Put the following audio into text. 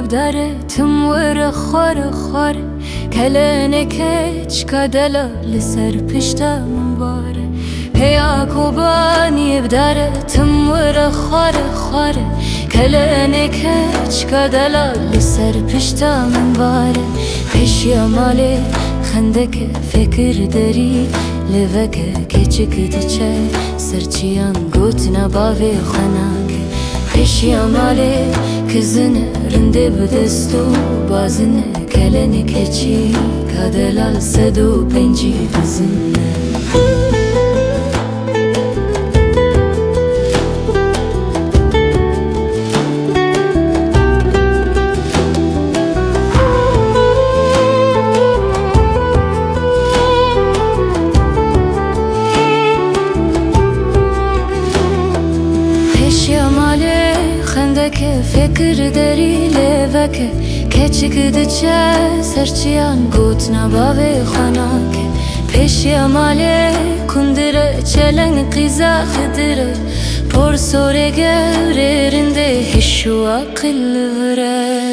بداره تمور خور کلنه کچ کدلا لسر پشتا من باره هیا کوبانی بداره تمور خور کلنه کچ کدلا لسر پشتا من باره پیشیا ماله خندک فکر داری لوک کچک دچه سرچیان گوت نباوی خناک پیشیا ماله کزن رنده بدستو بازن کلنه کچی کدلال صدو پنجی بزنه خندک فکر داری لوک کچک دچه سرچیان گوت نباوی خاناک پیشیا ماله کندره چلنگ قیزا خدره پر سوره گوره رنده هشو عقل وره